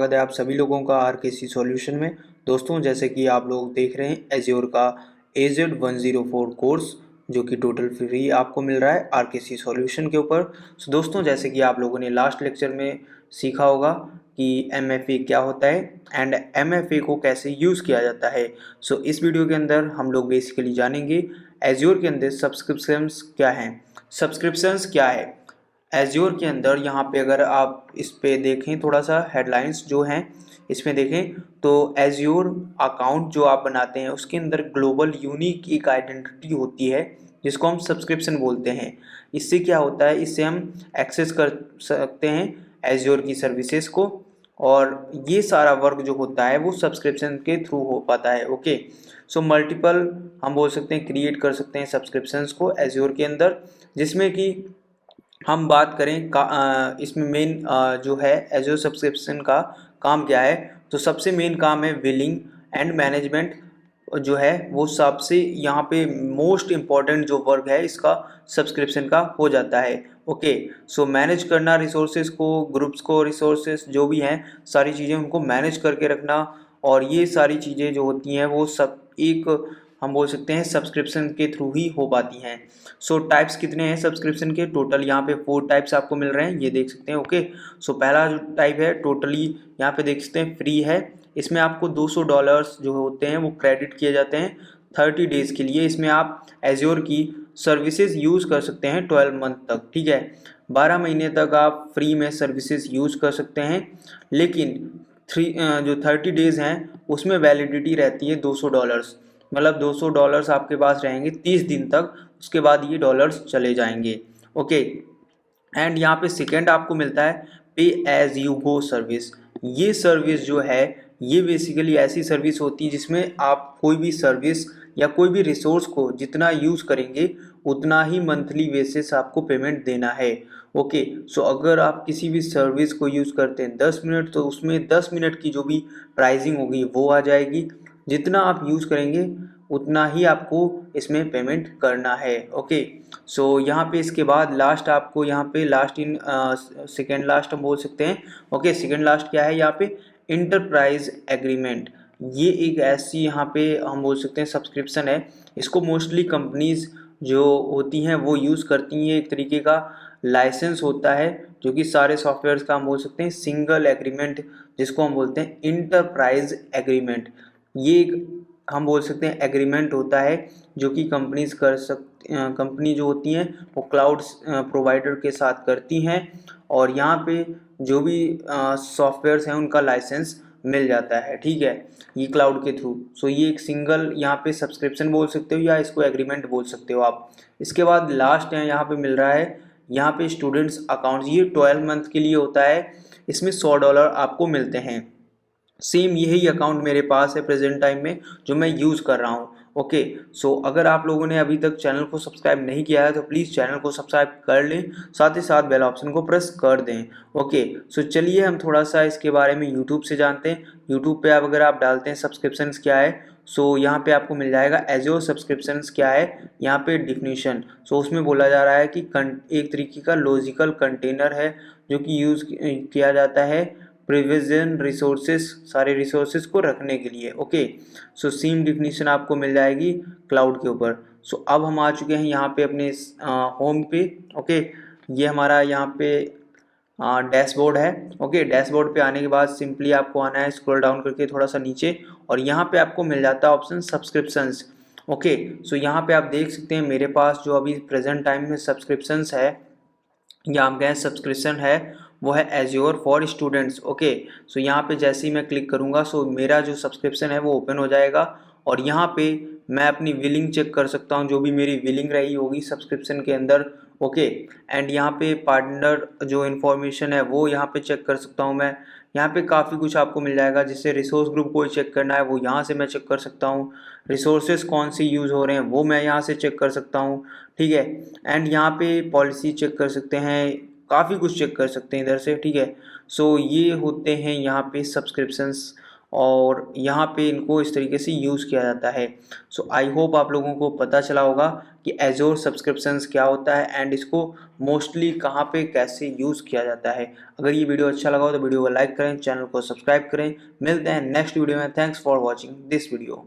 स्वागत है आप सभी लोगों का आरकेसी सॉल्यूशन में। दोस्तों, जैसे कि आप लोग देख रहे हैं एज्योर का AZ104 कोर्स जो कि टोटल फ्री आपको मिल रहा है आरकेसी सॉल्यूशन के ऊपर। सो दोस्तों, जैसे कि आप लोगों ने लास्ट लेक्चर में सीखा होगा कि MFA क्या होता है एंड MFA को कैसे यूज़ किया जाता है। सो इस वीडियो के अंदर हम लोग बेसिकली जानेंगे एज्योर के अंदर सब्सक्रिप्शंस क्या हैं। सब्सक्रिप्शंस क्या है एज्योर के अंदर। यहाँ पे अगर आप इस पे देखें थोड़ा सा हेडलाइंस जो हैं इसमें देखें तो एज्योर अकाउंट जो आप बनाते हैं उसके अंदर ग्लोबल यूनिक एक आइडेंटिटी होती है जिसको हम सब्सक्रिप्शन बोलते हैं। इससे क्या होता है, इससे हम एक्सेस कर सकते हैं एज्योर की सर्विसेज को और ये सारा वर्क जो होता है वो सब्सक्रिप्शन के थ्रू हो पाता है। ओके, सो मल्टीपल हम बोल सकते हैं क्रिएट कर सकते हैं सब्सक्रिप्शंस को एज्योर के अंदर, जिसमें कि हम बात करें इसमें मेन जो है एज्योर सब्सक्रिप्शन का काम क्या है, तो सबसे मेन काम है बिलिंग एंड मैनेजमेंट जो है वो सबसे यहाँ पे मोस्ट इम्पॉर्टेंट जो वर्क है इसका सब्सक्रिप्शन का हो जाता है। ओके, सो मैनेज करना रिसोर्सेज को, ग्रुप्स को, रिसोर्सेज जो भी हैं सारी चीज़ें उनको मैनेज करके रखना, और ये सारी चीज़ें जो होती हैं वो सब एक हम बोल सकते हैं सब्सक्रिप्शन के थ्रू ही हो पाती हैं। सो टाइप्स कितने हैं सब्सक्रिप्शन के, टोटल यहाँ पे 4 टाइप्स आपको मिल रहे हैं, ये देख सकते हैं। ओके, सो पहला जो टाइप है टोटली यहाँ पे देख सकते हैं फ्री है। इसमें आपको $200 जो होते हैं वो क्रेडिट किए जाते हैं 30 डेज़ के लिए। इसमें आप एज्योर की सर्विसेज यूज़ कर सकते हैं 12 मंथ तक, ठीक है। 12 महीने तक आप फ्री में सर्विसेज यूज़ कर सकते हैं, लेकिन जो 30 डेज़ हैं उसमें वैलिडिटी रहती है $200, मतलब $200 आपके पास रहेंगे 30 दिन तक, उसके बाद ये डॉलर्स चले जाएंगे। ओके, एंड यहाँ पे सेकेंड आपको मिलता है पे एज यू गो सर्विस। ये सर्विस जो है ये बेसिकली ऐसी सर्विस होती है जिसमें आप कोई भी सर्विस या कोई भी रिसोर्स को जितना यूज़ करेंगे उतना ही मंथली बेसिस आपको पेमेंट देना है। ओके, सो अगर आप किसी भी सर्विस को यूज़ करते हैं 10 मिनट तो उसमें 10 मिनट की जो भी प्राइसिंग होगी वो आ जाएगी। जितना आप यूज़ करेंगे उतना ही आपको इसमें पेमेंट करना है। ओके, सो यहाँ पे इसके बाद लास्ट आपको यहाँ पे लास्ट इन सेकेंड लास्ट हम बोल सकते हैं। ओके, सेकेंड लास्ट क्या है यहाँ पे, इंटरप्राइज एग्रीमेंट। ये एक ऐसी यहाँ पे हम बोल सकते हैं सब्सक्रिप्शन है, इसको मोस्टली कंपनीज जो होती हैं वो यूज़ करती हैं। एक तरीके का लाइसेंस होता है जो कि सारे सॉफ्टवेयर का हम बोल सकते हैं सिंगल एग्रीमेंट, जिसको हम बोलते हैं इंटरप्राइज एग्रीमेंट। ये एक हम बोल सकते हैं एग्रीमेंट होता है जो कि कंपनीज कर कंपनी जो होती हैं वो क्लाउड प्रोवाइडर के साथ करती हैं, और यहाँ पे जो भी सॉफ्टवेयर्स हैं उनका लाइसेंस मिल जाता है, ठीक है, ये क्लाउड के थ्रू। सो ये एक सिंगल यहाँ पे सब्सक्रिप्शन बोल सकते हो या इसको एग्रीमेंट बोल सकते हो आप। इसके बाद लास्ट है यहाँ पे मिल रहा है यहाँ पे स्टूडेंट्स अकाउंट्स, ये 12 मंथ के लिए होता है। इसमें $100 आपको मिलते हैं। सेम यही अकाउंट मेरे पास है प्रेजेंट टाइम में जो मैं यूज़ कर रहा हूँ। ओके, सो अगर आप लोगों ने अभी तक चैनल को सब्सक्राइब नहीं किया है तो प्लीज़ चैनल को सब्सक्राइब कर लें, साथ ही साथ बेल ऑप्शन को प्रेस कर दें। ओके, सो चलिए हम थोड़ा सा इसके बारे में यूट्यूब से जानते हैं। यूट्यूब पे अगर आप डालते हैं सब्सक्रिप्शंस क्या है, सो यहाँ पे आपको मिल जाएगा एज्योर सब्सक्रिप्शंस क्या है, यहाँ पे डिफिनीशन। सो उसमें बोला जा रहा है कि एक तरीके का लॉजिकल कंटेनर है जो कि यूज़ किया जाता है प्रिविजन रिसोर्सेज, सारे रिसोर्सेज को रखने के लिए। ओके, सो सेम डिफिनीशन आपको मिल जाएगी क्लाउड के ऊपर। सो अब हम आ चुके हैं यहाँ पे अपने होम पे। ओके, ये हमारा यहाँ पे डैशबोर्ड है। ओके, डैशबोर्ड पे आने के बाद सिंपली आपको आना है स्क्रॉल डाउन करके थोड़ा सा नीचे, और यहाँ पे आपको मिल जाता है ऑप्शन सब्सक्रिप्शंस। ओके, सो यहाँ पे आप देख सकते हैं मेरे पास जो अभी प्रेजेंट टाइम में सब्सक्रिप्शंस है या हम कहें सब्सक्रिप्शन है वो है एज्योर फॉर स्टूडेंट्स। ओके, सो यहाँ पे जैसे ही मैं क्लिक करूँगा सो मेरा जो सब्सक्रिप्शन है वो ओपन हो जाएगा, और यहाँ पे मैं अपनी बिलिंग चेक कर सकता हूँ जो भी मेरी बिलिंग रही होगी सब्सक्रिप्शन के अंदर। ओके, एंड यहाँ पे पार्टनर जो इन्फॉर्मेशन है वो यहाँ पे चेक कर सकता हूँ मैं। यहाँ पे काफ़ी कुछ आपको मिल जाएगा, जिससे रिसोर्स ग्रुप को चेक करना है वो यहाँ से मैं चेक कर सकता हूँ। रिसोर्सेज कौन से यूज़ हो रहे हैं वो मैं यहाँ से चेक कर सकता हूँ, ठीक है। एंड यहाँ पे पॉलिसी चेक कर सकते हैं, काफ़ी कुछ चेक कर सकते हैं इधर से, ठीक है। सो ये होते हैं यहाँ पे सब्सक्रिप्शंस। और यहाँ पे इनको इस तरीके से यूज़ किया जाता है। सो आई होप आप लोगों को पता चला होगा कि एजोर सब्सक्रिप्शंस क्या होता है एंड इसको मोस्टली कहाँ पे कैसे यूज़ किया जाता है। अगर ये वीडियो अच्छा लगा हो तो वीडियो को लाइक करें, चैनल को सब्सक्राइब करें। मिलते हैं नेक्स्ट वीडियो में। Thanks for watching this video.